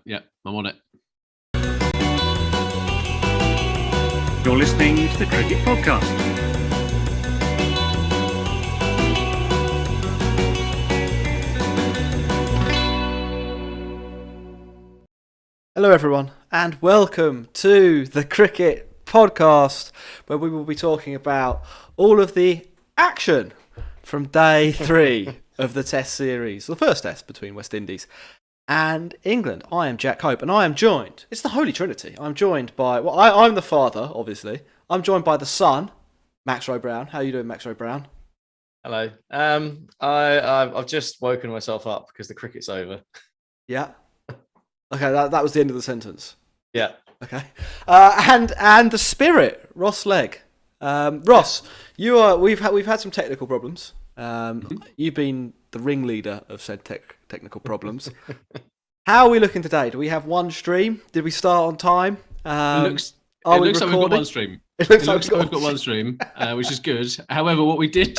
Yeah, I'm on it. You're listening to the Cricket Podcast. Hello everyone and welcome to the Cricket Podcast, where we will be talking about all of the action from day 3 of the Test series, the first Test between West Indies and England. I am Jack Hope and I am joined, it's the Holy Trinity, I'm joined by, I'm the father obviously, I'm joined by the son, Max Rowe Brown. How are you doing, Max Rowe Brown? Hello. I've just woken myself up because the cricket's over. Yeah. Okay, that was the end of the sentence. Yeah. Okay. And the spirit, Ross Legg. Ross, we've had some technical problems. You've been the ringleader of said technical problems. How are we looking today? Do we have one stream? Did we start on time? It looks like we've got one stream. It looks like we've got one stream, which is good. However, what we did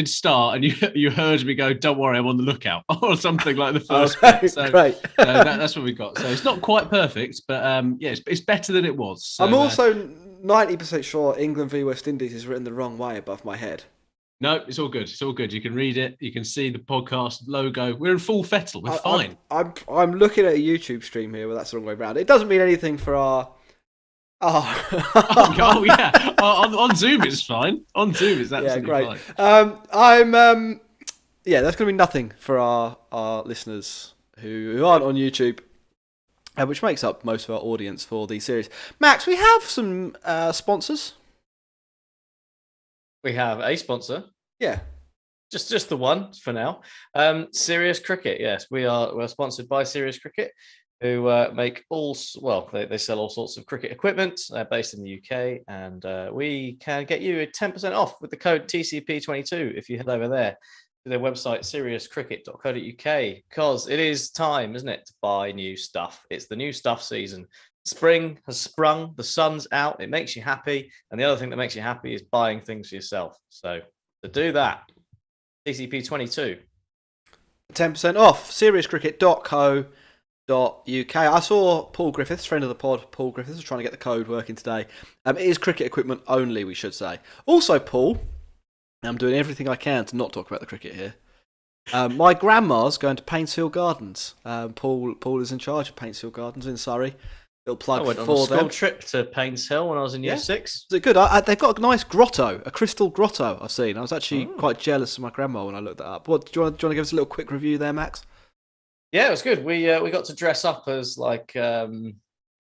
start, and you heard me go, "Don't worry, I'm on the lookout," or something like the first bit. So, great. That's what we got. So it's not quite perfect, but it's better than it was. So, I'm also 90% sure England v West Indies is written the wrong way above my head. No, it's all good. It's all good. You can read it. You can see the podcast logo. We're in full fettle. We're fine. I'm looking at a YouTube stream here where that's the wrong way around. It doesn't mean anything for our. Oh yeah. On Zoom it's fine. On Zoom it's absolutely fine. That's going to be nothing for our listeners who aren't on YouTube, which makes up most of our audience for the series. Max, we have some sponsors. We have a sponsor. Yeah. Just the one for now. Serious Cricket. Yes, we're sponsored by Serious Cricket, who make they sell all sorts of cricket equipment. They're based in the UK, and we can get you 10% off with the code TCP22 if you head over there to their website, seriouscricket.co.uk, because it is time, isn't it, to buy new stuff. It's the new stuff season. Spring has sprung, the sun's out, it makes you happy, and the other thing that makes you happy is buying things for yourself. So to do that, TCP22. 10% off, seriouscricket.co.uk. I saw Paul Griffiths, friend of the pod, Paul Griffiths, was trying to get the code working today. It is cricket equipment only, we should say. Also, Paul, I'm doing everything I can to not talk about the cricket here. My grandma's going to Paintsfield Gardens. Paul is in charge of Paintsfield Gardens in Surrey. Little plug I went on for a school them. trip to Paynes Hill when I was in year 6. Is it good? They've got a nice grotto, a crystal grotto I've seen. I was actually quite jealous of my grandma when I looked that up. Do you want to give us a little quick review there, Max? Yeah, it was good. We got to dress up as like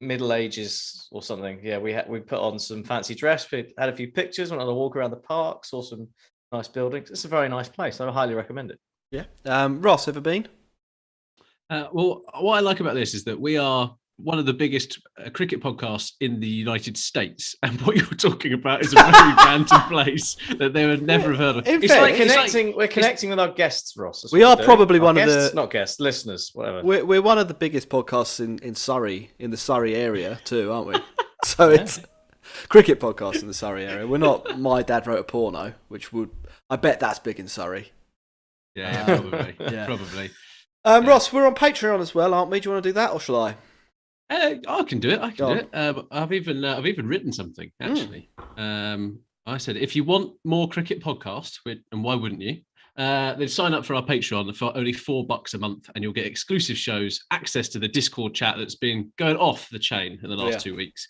Middle Ages or something. Yeah, we put on some fancy dress. We had a few pictures, went on a walk around the park, saw some nice buildings. It's a very nice place. I highly recommend it. Yeah. Ross, ever been? Well, what I like about this is that we are one of the biggest cricket podcasts in the United States, and what you're talking about is a very random place that they would never have heard of. We're connecting with our guests, Ross. We are probably one of the not guests, listeners, whatever. We're one of the biggest podcasts in Surrey, in the Surrey area too, aren't we? So it's cricket podcast in the Surrey area. We're not My Dad Wrote a Porno, which I bet that's big in Surrey. Yeah, probably. Probably. Ross, we're on Patreon as well, aren't we? Do you want to do that, or shall I? I can do it. I've even written something actually. I said if you want more cricket podcasts, and why wouldn't you? Then sign up for our Patreon for only $4 a month, and you'll get exclusive shows, access to the Discord chat that's been going off the chain in the last 2 weeks.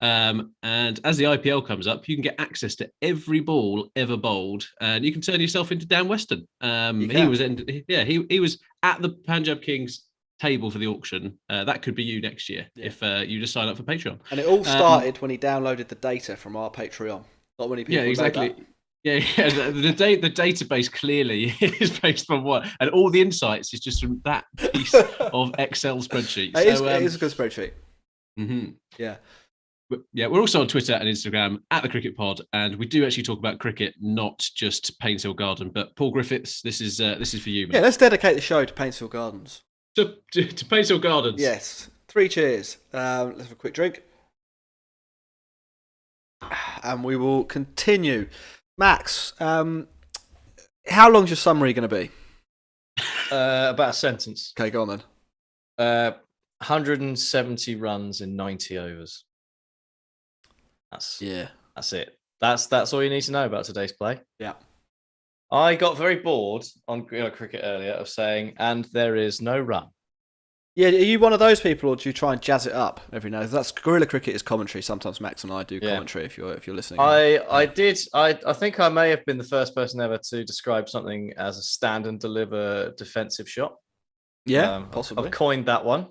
And as the IPL comes up, you can get access to every ball ever bowled, and you can turn yourself into Dan Weston. He was at the Punjab Kings table for the auction. That could be you next year if you just sign up for Patreon. And it all started when he downloaded the data from our Patreon. Not many people. Yeah, exactly. Know that. Yeah. The database clearly is based on what, and all the insights is just from that piece of Excel spreadsheet. It is a good spreadsheet. Mm-hmm. Yeah. Yeah, we're also on Twitter and Instagram at the Cricket Pod, and we do actually talk about cricket, not just Paintsfield Garden. But Paul Griffiths, this is for you, man. Yeah, let's dedicate the show to Paintsfield Gardens. To Paintsfield Gardens. Yes. 3 cheers. Let's have a quick drink, and we will continue. Max, how long's your summary going to be? About a sentence. Okay, go on then. 170 runs in 90 overs. That's it. That's all you need to know about today's play. Yeah. I got very bored on cricket earlier of saying, and there is no run. Yeah, are you one of those people, or do you try and jazz it up every now and then? That's Guerrilla Cricket is commentary. Sometimes Max and I do commentary if you're listening. I think I may have been the first person ever to describe something as a stand and deliver defensive shot. Yeah, possibly. I've coined that one.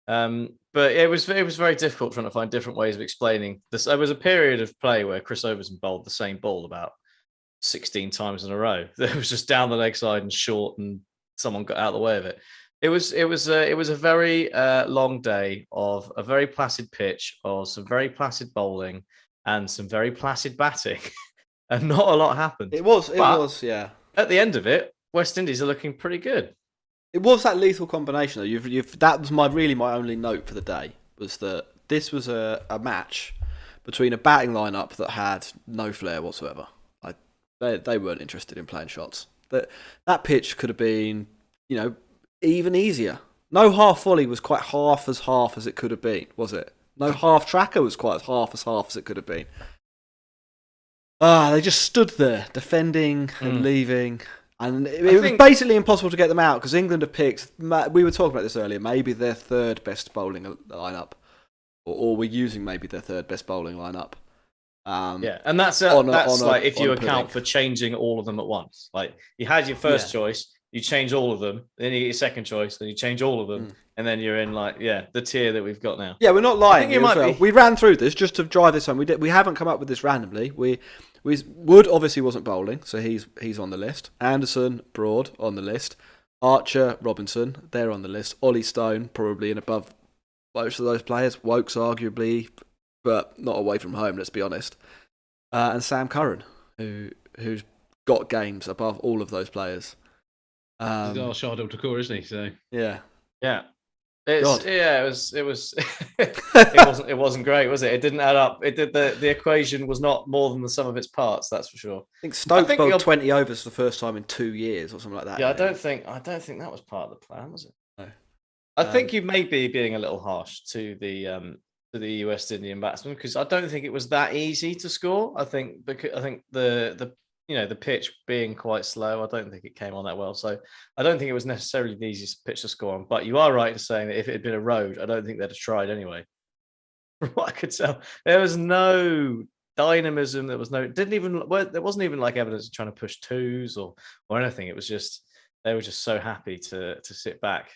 But it was very difficult trying to find different ways of explaining this. There was a period of play where Chris Overton bowled the same ball about 16 times in a row. It was just down the leg side and short, and someone got out of the way of it. It was a very long day of a very placid pitch, of some very placid bowling and some very placid batting, and not a lot happened. It was, yeah. At the end of it, West Indies are looking pretty good. It was that lethal combination, though. That was my only note for the day, was that this was a match between a batting lineup that had no flair whatsoever. They weren't interested in playing shots. That pitch could have been, even easier. No half volley was quite half as it could have been, was it? No half tracker was quite half as it could have been. They just stood there defending and leaving. And it was basically impossible to get them out because England have picked, we were talking about this earlier, maybe their third best bowling lineup. Or we're using maybe their third best bowling lineup. And that's like if you account for changing all of them at once. Like you had your first choice, you change all of them, then you get your second choice, then you change all of them, and then you're in the tier that we've got now. Yeah, we're not lying. We ran through this just to drive this home. We haven't come up with this randomly. Wood obviously wasn't bowling, so he's on the list. Anderson, Broad on the list. Archer, Robinson, they're on the list. Ollie Stone probably in above most of those players. Wokes arguably, but not away from home, let's be honest. And Sam Curran, who's got games above all of those players. He's our Shardul Thakur, isn't he? So yeah. It wasn't great, was it? It didn't add up. The equation was not more than the sum of its parts, that's for sure. I think Stokes bowled 20 overs for the first time in 2 years or something like that. Yeah, I don't think that was part of the plan, was it? No. I think you may be being a little harsh to the West Indian batsman because I don't think it was that easy to score. I think the pitch being quite slow, I don't think it came on that well. So I don't think it was necessarily the easiest pitch to score on. But you are right in saying that if it had been a road, I don't think they'd have tried anyway. From what I could tell, there was no dynamism. There wasn't even like evidence of trying to push twos or anything. It was just they were just so happy to sit back.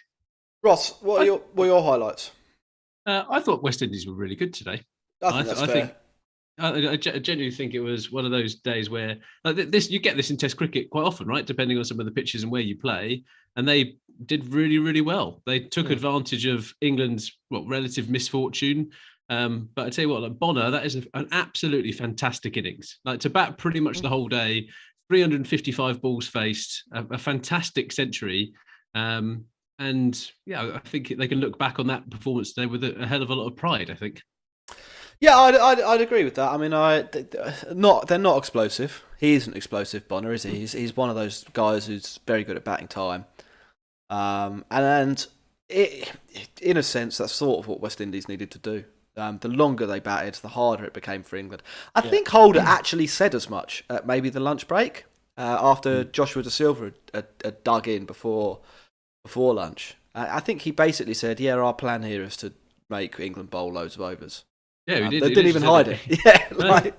Ross, what are your highlights? I thought West Indies were really good today. I genuinely think it was one of those days where this you get this in Test cricket quite often, right? Depending on some of the pitches and where you play, and they did really, really well. They took advantage of England's relative misfortune. But I tell you what, like Bonner, that is an absolutely fantastic innings. Like to bat pretty much the whole day, 355 balls faced, a fantastic century. And I think they can look back on that performance today with a hell of a lot of pride, I think. Yeah, I'd agree with that. I mean, they're not explosive. He isn't explosive, Bonner, is he? He's one of those guys who's very good at batting time. And in a sense, that's sort of what West Indies needed to do. The longer they batted, the harder it became for England. I think Holder actually said as much at maybe the lunch break after Joshua Da Silva had dug in before lunch. I think he basically said, our plan here is to make England bowl loads of overs. Yeah, they didn't even hide it.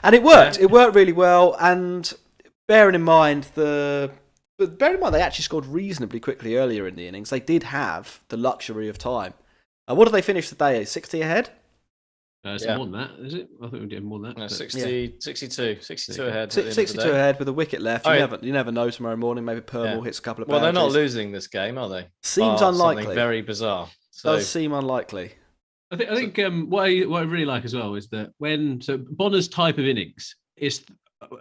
And it worked. It worked really well. And bearing in mind they actually scored reasonably quickly earlier in the innings. They did have the luxury of time. What did they finish the day? 60 ahead? It's more than that, is it? I think we did more than that. No, 62 ahead. 62 ahead with a wicket left. You never know tomorrow morning. Maybe Purble hits a couple of boundaries. Well, they're not losing this game, are they? Seems unlikely. Something very bizarre. Does seem unlikely. I think what I really like as well is that Bonner's type of innings is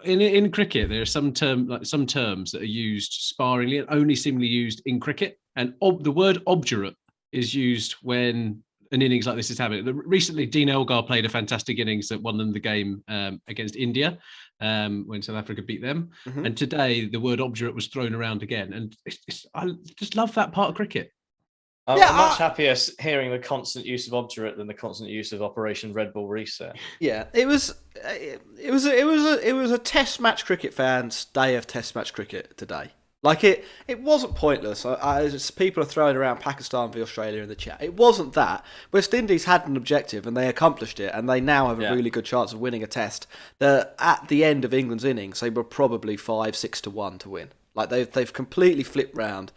in cricket. There are some terms that are used sparingly and only seemingly used in cricket, and the word obdurate is used when an innings like this is happening. Recently, Dean Elgar played a fantastic innings that won them the game against India when South Africa beat them. Mm-hmm. And today, the word obdurate was thrown around again, and I just love that part of cricket. I'm Yeah, much happier hearing the constant use of obdurate than the constant use of Operation Red Bull Reset. Yeah, it was a Test match cricket fans' day of Test match cricket today. Like it wasn't pointless. People are throwing around Pakistan v Australia in the chat. It wasn't that. West Indies had an objective and they accomplished it, and they now have a really good chance of winning a Test. That at the end of England's innings, they were probably 5-6 to 1 to win. Like they've completely flipped round.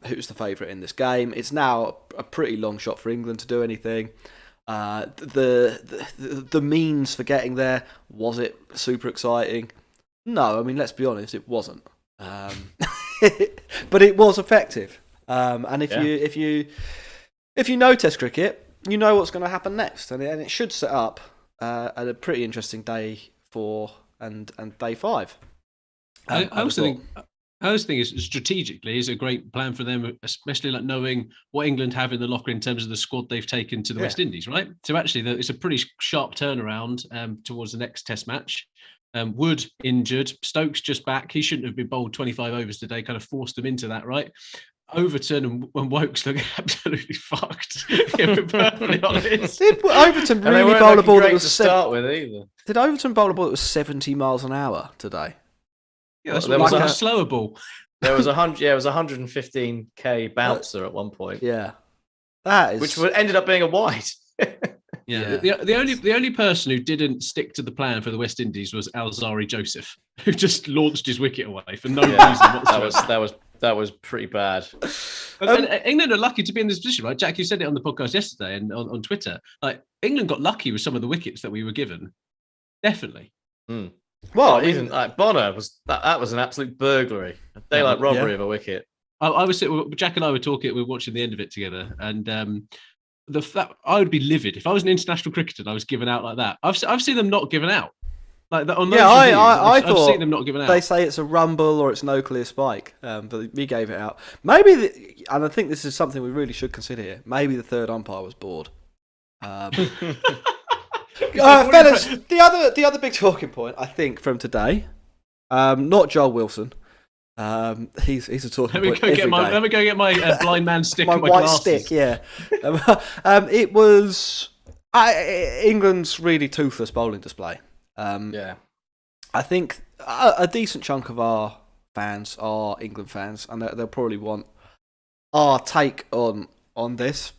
Who's the favourite in this game? It's now a pretty long shot for England to do anything. The means for getting there, was it super exciting? No, I mean, let's be honest, it wasn't. But it was effective. And if you know Test cricket, you know what's going to happen next, and it should set up a pretty interesting day 4 and day 5. I also think is strategically is a great plan for them, especially like knowing what England have in the locker in terms of the squad they've taken to the West Indies, right? So actually, it's a pretty sharp turnaround towards the next Test match. Wood injured, Stokes just back. He shouldn't have been bowled 25 overs today. Kind of forced them into that, right? Overton and Wokes look absolutely fucked. If we're perfectly honest. Did Overton really bowl a ball that was to start with either? Did Overton bowl a ball that was 70 miles an hour today? Yeah, that's what a slower ball. There was 100. Yeah, it was 115k bouncer at one point. Yeah, that is which ended up being a wide. Yeah. The only person who didn't stick to the plan for the West Indies was Alzari Joseph, who just launched his wicket away for no reason whatsoever. That was pretty bad. And England are lucky to be in this position, right? Jack, you said it on the podcast yesterday and on Twitter. Like England got lucky with some of the wickets that we were given. Definitely. Mm. Well, even like Bonner was that was an absolute burglary, a daylight robbery of a wicket. Jack and I were talking. We were watching the end of it together, and I would be livid if I was an international cricketer and I was given out like that. I've seen them not given out. Like that on those reviews, I thought I've seen them not given out. They say it's a rumble or it's no clear spike, but we gave it out. Maybe, and I think this is something we really should consider here. Maybe the third umpire was bored. Fellas, the other big talking point I think from today, not Joel Wilson. He's a talking point. Let me go get my blind man stick. my and my white glasses. stick. Yeah. It was England's really toothless bowling display. I think a decent chunk of our fans are England fans, and they'll probably want our take on this.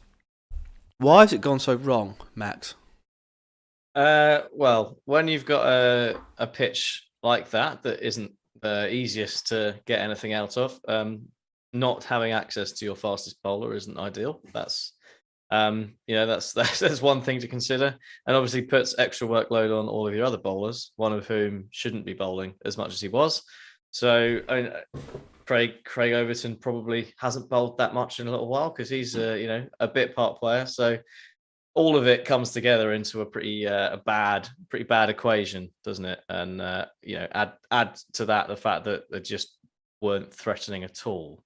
Why has it gone so wrong, Max? Well, when you've got a pitch like that isn't the easiest to get anything out of, not having access to your fastest bowler isn't ideal. That's that's one thing to consider, and obviously puts extra workload on all of your other bowlers, one of whom shouldn't be bowling as much as he was. So Craig Overton probably hasn't bowled that much in a little while because he's a bit part player. So all of it comes together into a pretty bad equation, doesn't it? And add to that the fact that they just weren't threatening at all.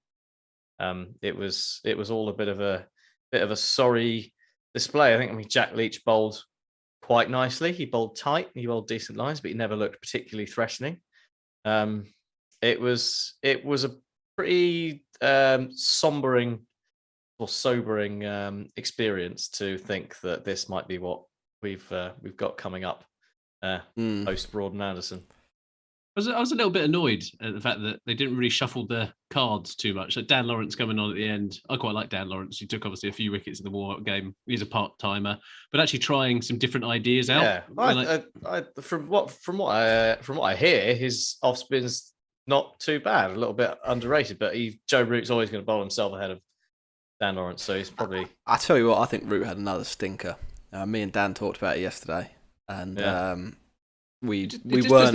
It was all a bit of a sorry display. I mean, Jack Leach bowled quite nicely. He bowled tight. He bowled decent lines, but he never looked particularly threatening. It was a pretty sobering experience to think that this might be what we've got coming up post Broad and Anderson. I was a little bit annoyed at the fact that they didn't really shuffle the cards too much. Like Dan Lawrence coming on at the end. I quite like Dan Lawrence. He took obviously a few wickets in the warm-up game. He's a part-timer, but actually trying some different ideas out. Yeah, from what I hear, his off-spin's not too bad. A little bit underrated, but Joe Root's always going to bowl himself ahead of Dan Lawrence, so he's probably. I tell you what, I think Root had another stinker. Me and Dan talked about it yesterday, and we weren't.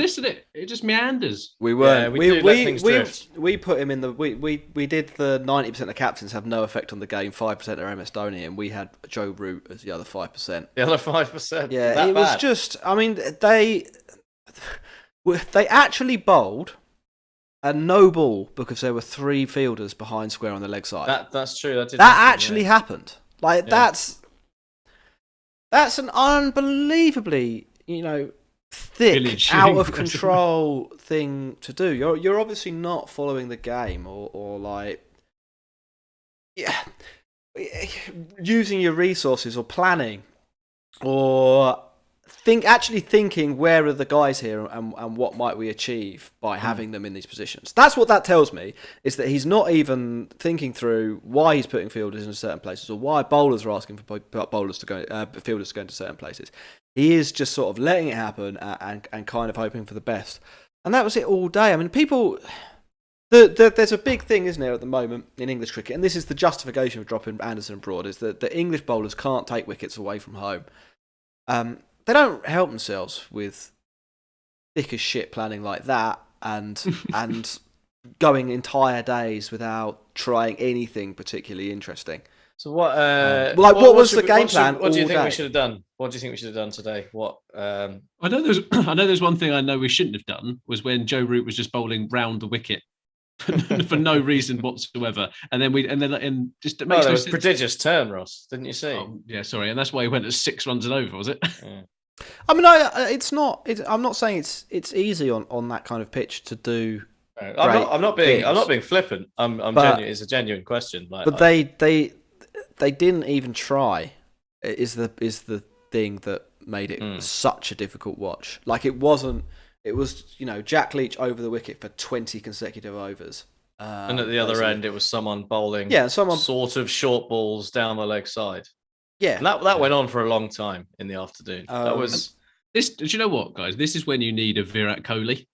It just meanders. We weren't. Yeah, we put him in the. We did the 90% of captains have no effect on the game. 5% are MS Dhoni, and we had Joe Root as the other 5%. The other 5%. Yeah, it was just. I mean, they actually bowled a no ball because there were 3 fielders behind square on the leg side. That's true. That actually happened. Like that's an unbelievably thick, out of control thing to do. You're obviously not following the game, or like, yeah. using your resources or planning or actually thinking where are the guys here and what might we achieve by having them in these positions. That's what that tells me, is that he's not even thinking through why he's putting fielders in certain places or why bowlers are asking for fielders to go into certain places. He is just sort of letting it happen and kind of hoping for the best. And that was it all day. I mean, people... There's a big thing, isn't there, at the moment in English cricket, and this is the justification of dropping Anderson and Broad, is that the English bowlers can't take wickets away from home. They don't help themselves with thick as shit planning like that and going entire days without trying anything particularly interesting. So what? What was the game plan? What do you think we should have done? What do you think we should have done today? What? I know there's one thing I know we shouldn't have done was when Joe Root was just bowling round the wicket for no reason whatsoever, and then just it makes there no was sense. Prodigious turn, Ross, didn't you see? Oh, yeah, sorry, and that's why he went at 6 runs and over, was it? Yeah. I mean, it's not. I'm not saying it's easy on that kind of pitch to do. I'm not being flippant. I'm genuine. It's a genuine question. But they didn't even try. Is the thing that made it such a difficult watch. Like it wasn't. It was, Jack Leach over the wicket for 20 consecutive overs. And at the other end, it was someone bowling sort of short balls down the leg side. Yeah. And that went on for a long time in the afternoon. That was... This. Do you know what, guys? This is when you need a Virat Kohli.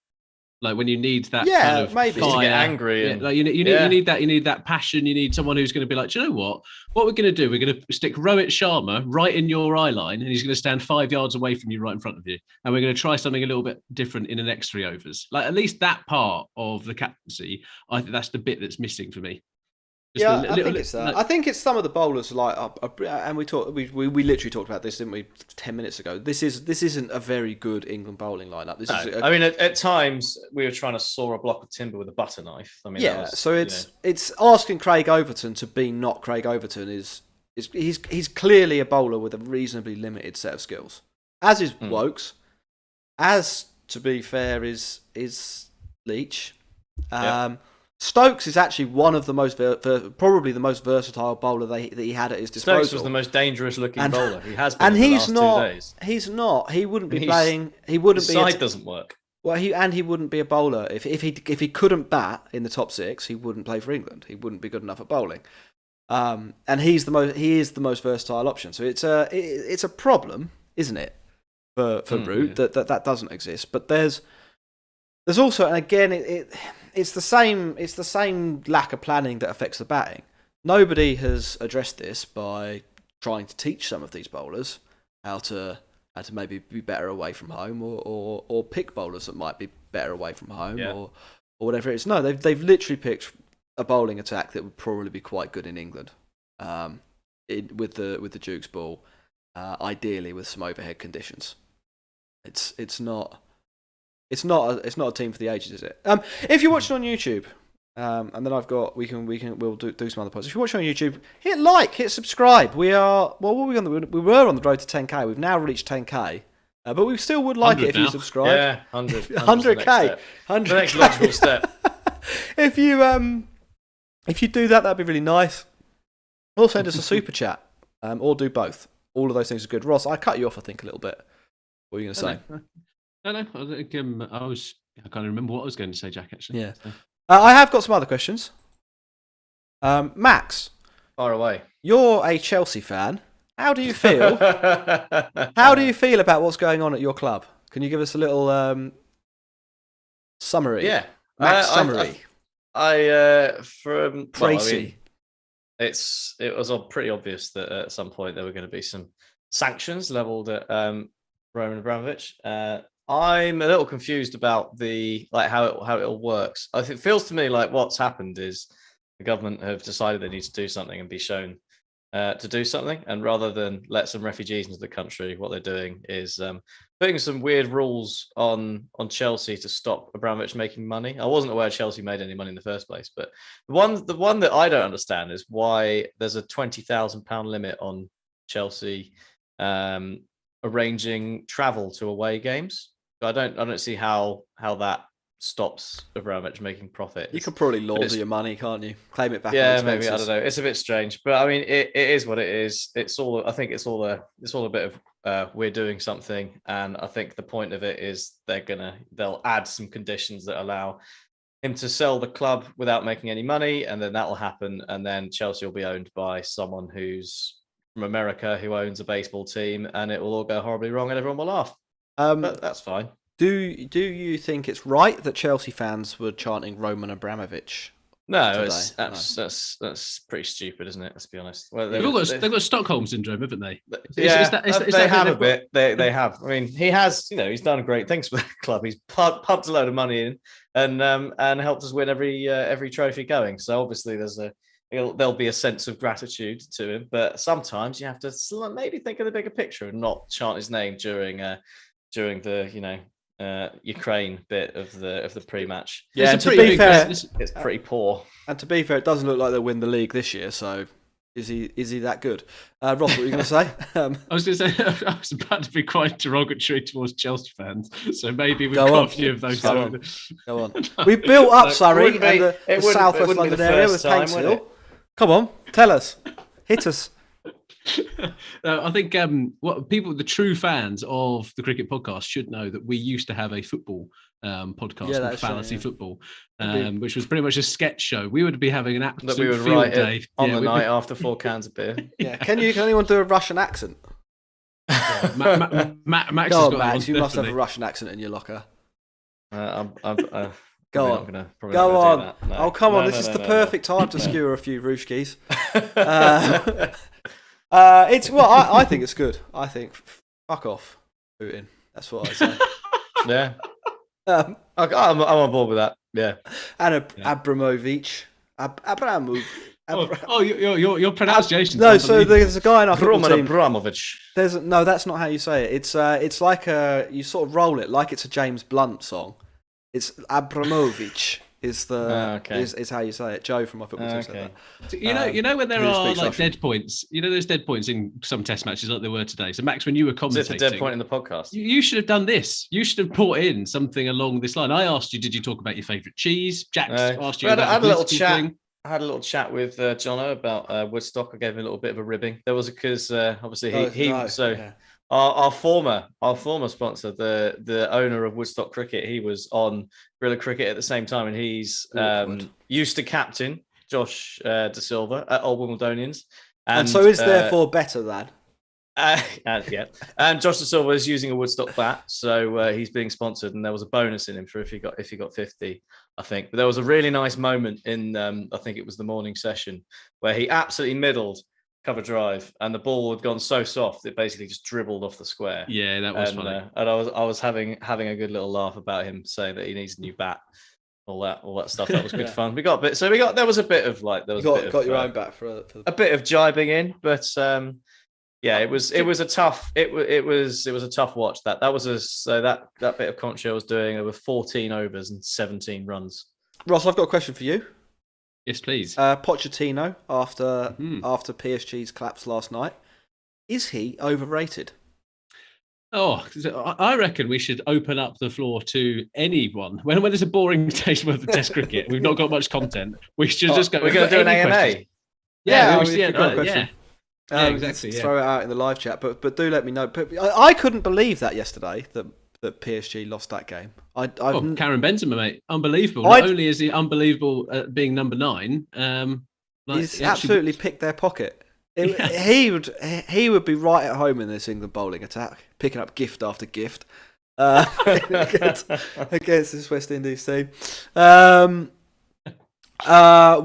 Like when you need that kind of maybe fire. To get angry. And... like you need that passion. You need someone who's going to be like, do you know what? What we're going to do? We're going to stick Rohit Sharma right in your eye line, and he's going to stand 5 yards away from you, right in front of you. And we're going to try something a little bit different in the next 3 overs. Like at least that part of the captaincy, I think that's the bit that's missing for me. I think it's that. I think it's some of the bowlers and we literally talked about this, didn't we, 10 minutes ago? This isn't a very good England bowling lineup. I mean, at times we were trying to saw a block of timber with a butter knife. I mean, it's asking Craig Overton to be not Craig Overton he's clearly a bowler with a reasonably limited set of skills. As is Wokes. As, to be fair, is Leach. Stokes is actually one of the most probably the most versatile bowler that he had at his disposal. Stokes was the most dangerous looking bowler. He has been. And he's not. 2 days. He's not. He wouldn't be playing. He wouldn't his be. Side doesn't work. Well, he wouldn't be a bowler if he couldn't bat in the top 6. He wouldn't play for England. He wouldn't be good enough at bowling. And he is the most versatile option. So it's a problem, isn't it, for Root that doesn't exist. But there's also, and again, it's the same lack of planning that affects the batting. Nobody has addressed this by trying to teach some of these bowlers how to maybe be better away from home, or pick bowlers that might be better away from home, or whatever it is. No, they've literally picked a bowling attack that would probably be quite good in England, with the Duke's ball, ideally with some overhead conditions. It's not a team for the ages, is it? If you're watching on YouTube, and then we'll do some other posts. If you're watching on YouTube, hit subscribe. We were on the road to 10k. We've now reached 10k, but we still would like it if you subscribe. Yeah, 100k, 100k. The next logical step. If you do that, that'd be really nice. Or send us a super chat, or do both. All of those things are good. Ross, I cut you off, I think, a little bit. What were you going to say? No. I can't remember what I was going to say, Jack. Actually, yeah. I have got some other questions. Max, far away. You're a Chelsea fan. How do you feel? How do you feel about what's going on at your club? Can you give us a little summary? Yeah, Max summary. Tracy. It was pretty obvious that at some point there were going to be some sanctions levelled at Roman Abramovich. I'm a little confused about how it all works. It feels to me like what's happened is the government have decided they need to do something and be shown to do something, and rather than let some refugees into the country, what they're doing is putting some weird rules on Chelsea to stop Abramovich making money. I wasn't aware Chelsea made any money in the first place, but the one that I don't understand is why there's a £20,000 limit on Chelsea arranging travel to away games. I don't see how that stops Abramovich making profit. You can probably launder your money, can't you? Claim it back. Yeah, on maybe, I expenses. don't know. It's a bit strange, but I mean, it is what it is. I think it's all a bit of we're doing something, and I think the point of it is they'll add some conditions that allow him to sell the club without making any money, and then that will happen, and then Chelsea will be owned by someone who's from America who owns a baseball team, and it will all go horribly wrong, and everyone will laugh. But that's fine. Do you think it's right that Chelsea fans were chanting Roman Abramovich? No, that's pretty stupid, isn't it? Let's be honest. Well, they've got Stockholm syndrome, haven't they? They have a bit. They have. I mean, he has. He's done great things for the club. He's pumped a load of money in and helped us win every trophy going. So obviously, there'll be a sense of gratitude to him. But sometimes you have to maybe think of the bigger picture and not chant his name during the Ukraine bit of the pre-match. Yeah, and to be fair, it's pretty poor. And to be fair, it doesn't look like they'll win the league this year. So, is he that good? Ross, what were you going to say? I was going to say I was about to be quite derogatory towards Chelsea fans, so maybe we've got a few of those. Go on. We built up Surrey and the South West London area with Paints Hill. Come on, tell us, hit us. I think what the true fans of the Cricket Podcast should know that we used to have a football podcast called Fallacy Football, which was pretty much a sketch show. We would be having an absolute field day on the night after 4 cans of beer. Yeah, can anyone do a Russian accent? Max, go on, Max. You must have a Russian accent in your locker. Go on. Go on. No. Oh, come on. This is the perfect time to skewer a few Rushkis. I think it's good. I think fuck off, Putin. That's what I say. Yeah. I'm on board with that. Yeah. And Abramovich. Your pronunciation. No, so there's a guy in our football team. Abramovich. No, that's not how you say it. It's like you sort of roll it like it's a James Blunt song. It's Abramovich. Is how you say it. Joe from my football team said that. So, you know when there are like dead points. There's dead points in some Test matches like there were today. So Max, when you were commentating, is it a dead point in the podcast? You should have done this. You should have brought in something along this line. I asked you, did you talk about your favourite cheese? Jack asked you. I had a little chat. I had a little chat with Jono about Woodstock. I gave him a little bit of a ribbing. There was because obviously Our former sponsor, the owner of Woodstock Cricket, he was on Guerrilla Cricket at the same time, and he's used to captain Josh De Silva at Old Wimbledonians, and so is therefore better than. And Josh De Silva is using a Woodstock bat, so he's being sponsored, and there was a bonus in him for if he got 50, I think. But there was a really nice moment in I think it was the morning session where he absolutely middled cover drive, and the ball had gone so soft it basically just dribbled off the square. Yeah, that was funny. And I was having a good little laugh about him saying that he needs a new bat, all that stuff. That was good fun. There was a bit of like got your own bat for a bit of jibing in, but it was a tough watch. That bit of Concho was doing over 14 overs and 17 runs. Ross, I've got a question for you. Yes, please. Pochettino, after PSG's collapse last night, is he overrated? Oh, I reckon we should open up the floor to anyone. When there's a boring taste of the Test cricket, we've not got much content. We should just go. We're going to do an AMA. Yeah, exactly. Throw it out in the live chat, but do let me know. But I couldn't believe that yesterday that PSG lost that game. Karim Benzema, mate, unbelievable. Not only is he unbelievable at being number 9, he's absolutely picked their pocket. He would be right at home in this England bowling attack, picking up gift after gift against this West Indies team. Have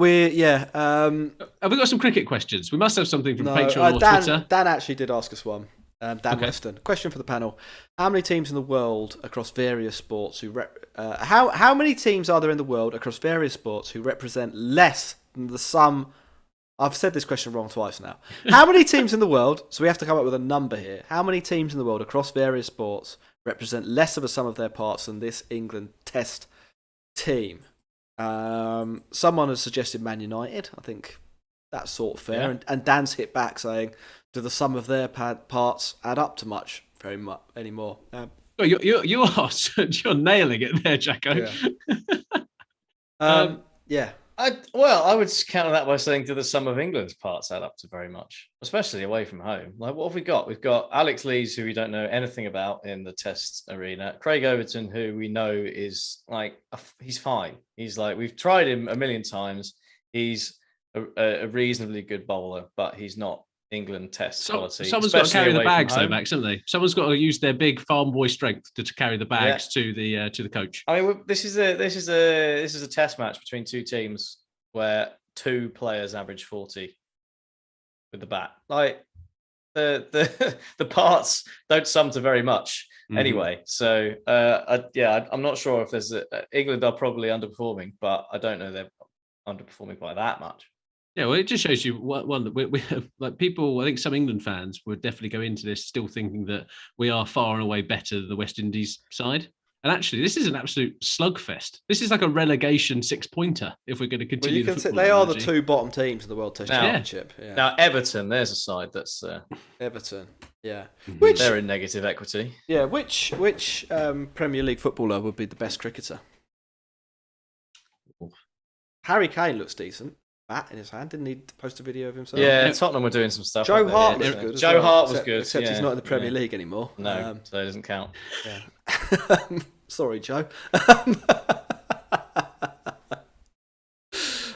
we got some cricket questions? We must have something from Patreon or Twitter. Dan actually did ask us one. Dan Weston. Question for the panel: how many teams in the world across various sports how many teams are there in the world across various sports who represent less than the sum? I've said this question wrong twice now. How many teams in the world? So we have to come up with a number here. How many teams in the world across various sports represent less of a sum of their parts than this England Test team? Someone has suggested Man United. I think that's sort of fair. Yeah. And Dan's hit back saying, do the sum of their parts add up to very much anymore? Oh, you are you're nailing it there, Jacko. Yeah. I would counter that by saying, do the sum of England's parts add up to very much, especially away from home? Like, what have we got? We've got Alex Lees, who we don't know anything about in the Test arena. Craig Overton, who we know is like, he's fine. He's like, we've tried him a million times. He's a reasonably good bowler, but he's not England Test quality. Someone's got to carry the bags, though, home. Max, haven't they? Someone's got to use their big farm boy strength to carry the bags to the coach. I mean, this is a test match between two teams where two players average 40 with the bat. Like the parts don't sum to very much anyway. So I'm not sure if there's England are probably underperforming, but I don't know they're underperforming by that much. Yeah, well, it just shows you one that we like people. I think some England fans would definitely go into this still thinking that we are far and away better than the West Indies side. And actually, this is an absolute slugfest. This is like a relegation 6-pointer if we're going to continue. Well, you can say they are the two bottom teams of the World Test Championship. Yeah. Now, Everton, there's a side that's Everton. Yeah, which they're in negative equity. Yeah, which Premier League footballer would be the best cricketer? Harry Kane looks decent. Bat in his hand, didn't he post a video of himself? Yeah, Tottenham were doing some stuff. Joe Hart was good. Joe Hart was good, except he's not in the Premier League anymore. No, so it doesn't count. Yeah. Sorry, Joe.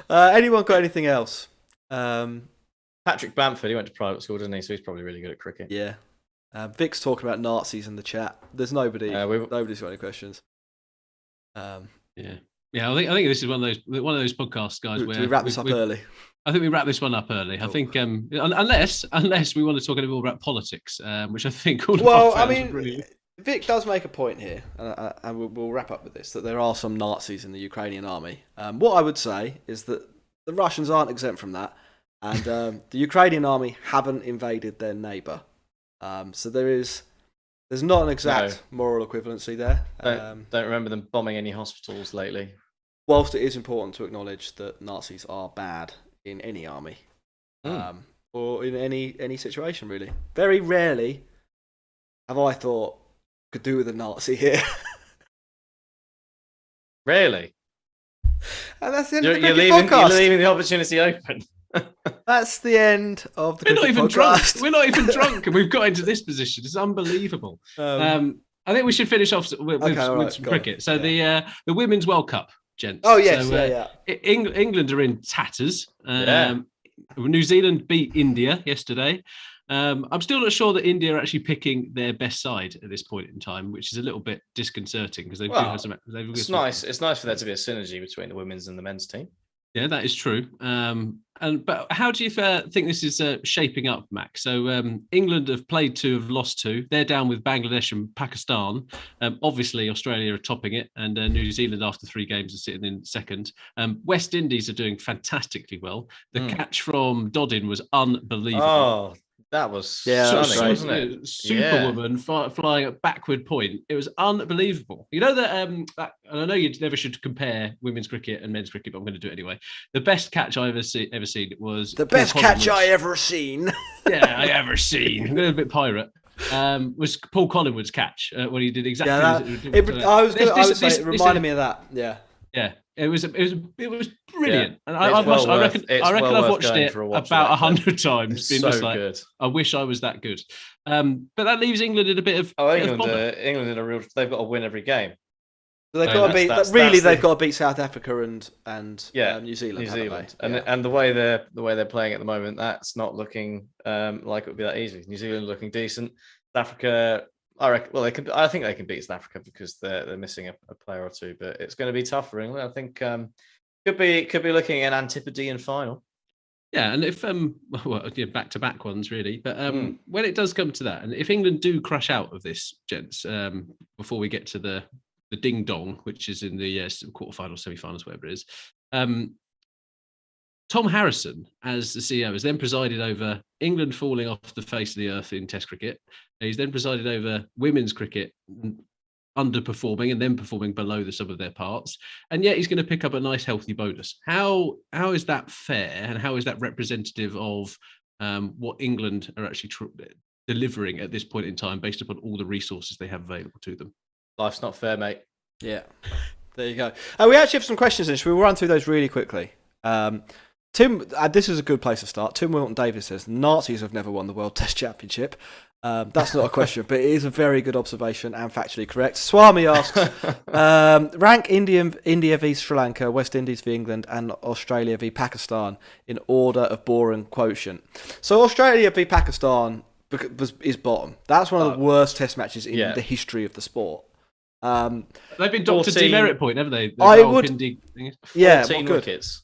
Anyone got anything else? Patrick Bamford, he went to private school, didn't he? So he's probably really good at cricket. Yeah. Vic's talking about Nazis in the chat. There's nobody. Nobody's got any questions. Yeah, I think this is one of those podcasts, guys. Where we wrap this up early? I think we wrap this one up early. Cool. I think unless we want to talk a little more about politics, which I think all of our fans really... Vic does make a point here, and we'll wrap up with this, that there are some Nazis in the Ukrainian army. What I would say is that the Russians aren't exempt from that, and the Ukrainian army haven't invaded their neighbour. So there's not an exact moral equivalency there. Don't remember them bombing any hospitals lately. Whilst it is important to acknowledge that Nazis are bad in any army, or in any situation, really. Very rarely have I thought, could do with a Nazi here. Really? And that's the end of the podcast. You're leaving the opportunity open. That's the end of the podcast. We're not even drunk, and we've got into this position. It's unbelievable. I think we should finish off with some cricket. So the Women's World Cup, gents. Oh yes, England are in tatters. New Zealand beat India yesterday. I'm still not sure that India are actually picking their best side at this point in time, which is a little bit disconcerting because it's nice. It's nice for there to be a synergy between the women's and the men's team. Yeah, that is true. But how do you think this is shaping up, Max? So England have played 2, have lost 2. They're down with Bangladesh and Pakistan. Obviously, Australia are topping it, and New Zealand, after 3 games, are sitting in second. West Indies are doing fantastically well. The catch from Doddin was unbelievable. Oh, that was stunning, wasn't it? Superwoman flying at backward point. It was unbelievable. You know that, and I know you never should compare women's cricket and men's cricket, but I'm going to do it anyway. The best catch I ever seen was the best catch I ever seen. Yeah, I ever seen. I'm going to be a bit pirate. Was Paul Collingwood's catch when he did exactly. It reminded me of that. Yeah. It was brilliant, and I reckon I've watched it about 100 times. Being just like, good. I wish I was that good. But that leaves England in a bit of England in a real. They've got to win every game. So they've got to beat. They've got to beat South Africa and New Zealand. And the way they're playing at the moment, that's not looking like it would be that easy. New Zealand looking decent. South Africa. I reckon. Well, I think they can beat South Africa because they're missing a player or two, but it's going to be tough for England. I think could be looking at an Antipodean final. Yeah, and if back-to-back ones really, but when it does come to that, and if England do crash out of this, gents, before we get to the ding dong, which is in the quarterfinals, semi-finals, whatever it is. Tom Harrison, as the CEO, has then presided over England falling off the face of the earth in Test cricket. He's then presided over women's cricket underperforming and then performing below the sum of their parts. And yet he's going to pick up a nice, healthy bonus. How is that fair? And how is that representative of what England are actually delivering at this point in time based upon all the resources they have available to them. Life's not fair, mate. Yeah. There you go. We actually have some questions in. We'll run through those really quickly. Tim, this is a good place to start. Tim Wilton Davis says Nazis have never won the World Test Championship. That's not a question, but it is a very good observation and factually correct. Swami asks, rank India v Sri Lanka, West Indies v England, and Australia v Pakistan in order of boring quotient. So Australia v Pakistan is bottom. That's one of the worst Test matches in the history of the sport. They've been docked a demerit point, haven't they? I would. 14 Good. wickets.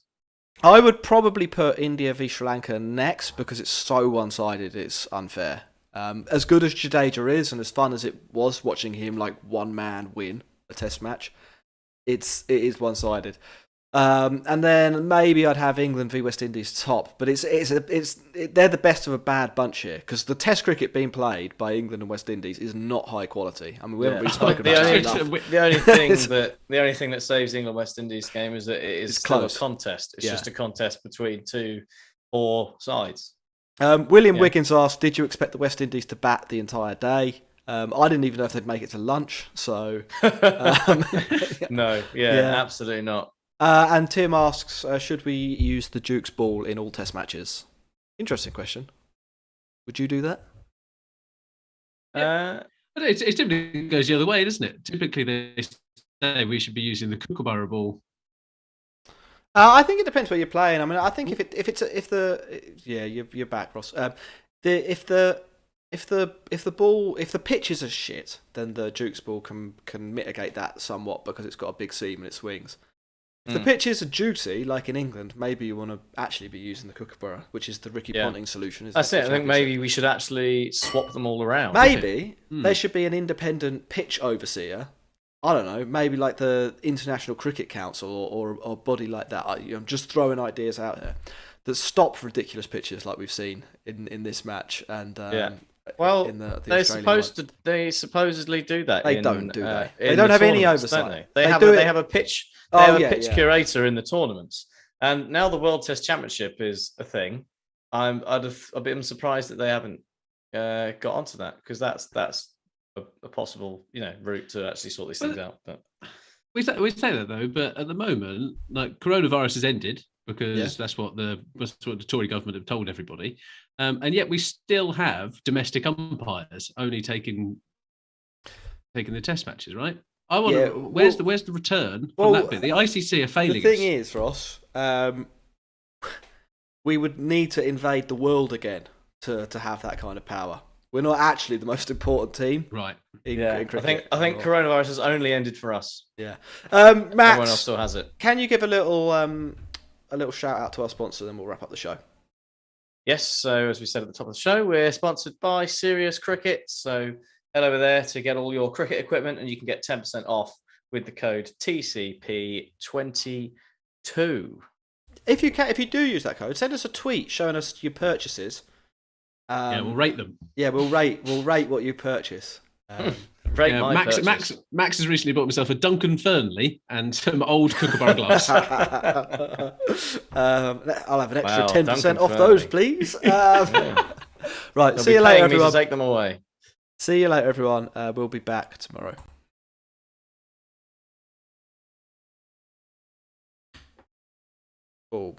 I would probably put India v Sri Lanka next because it's so one-sided. It's unfair. As good as Jadeja is, and as fun as it was watching him like one man win a Test match, it is one-sided. And then maybe I'd have England v West Indies top, but they're the best of a bad bunch here because the Test cricket being played by England and West Indies is not high quality. I mean, we haven't really spoken about that enough. The only thing that saves England West Indies game is that it is still a contest. It's just a contest between two poor sides. William Wiggins asked, "Did you expect the West Indies to bat the entire day?" I didn't even know if they'd make it to lunch. So no, absolutely not. And Tim asks, should we use the Duke's ball in all Test matches? Interesting question. Would you do that? But it typically goes the other way, doesn't it? Typically, they say we should be using the Kookaburra ball. I think it depends where you're playing. I mean, I think you're back, Ross. If the pitches are shit, then the Duke's ball can mitigate that somewhat because it's got a big seam and it swings. If the pitches are juicy, like in England, maybe you want to actually be using the Kookaburra, which is the Ricky Ponting solution. That's it. I think maybe we should actually swap them all around. Maybe there should be an independent pitch overseer. I don't know, maybe like the International Cricket Council or a body like that. I'm just throwing ideas out there that stop ridiculous pitches like we've seen in this match. And well, they supposedly do that. They don't, do they? They don't have any oversight. They have a pitch. They have a pitch curator in the tournaments, and now the World Test Championship is a thing. I'd be surprised that they haven't got onto that because that's a possible route to actually sort these things out. But we say that though, but at the moment, like coronavirus has ended because that's what the Tory government have told everybody, and yet we still have domestic umpires only taking the Test matches, right? I wonder where's the return from that bit? The ICC are failing. The thing is, Ross, we would need to invade the world again to have that kind of power. We're not actually the most important team, right? In cricket. I think coronavirus has only ended for us. Yeah, Max, everyone else still has it. Can you give a little shout out to our sponsor, then we'll wrap up the show. Yes. So as we said at the top of the show, we're sponsored by Serious Cricket. So head over there to get all your cricket equipment, and you can get 10% off with the code TCP22. If you do use that code, send us a tweet showing us your purchases. We'll rate them. Yeah, we'll rate what you purchase. Max has recently bought himself a Duncan Fernley and some old Kookaburra glass. I'll have an extra 10% off those, please. Right, They'll see you later, everyone. Take them away. See you later, everyone. We'll be back tomorrow. Oh.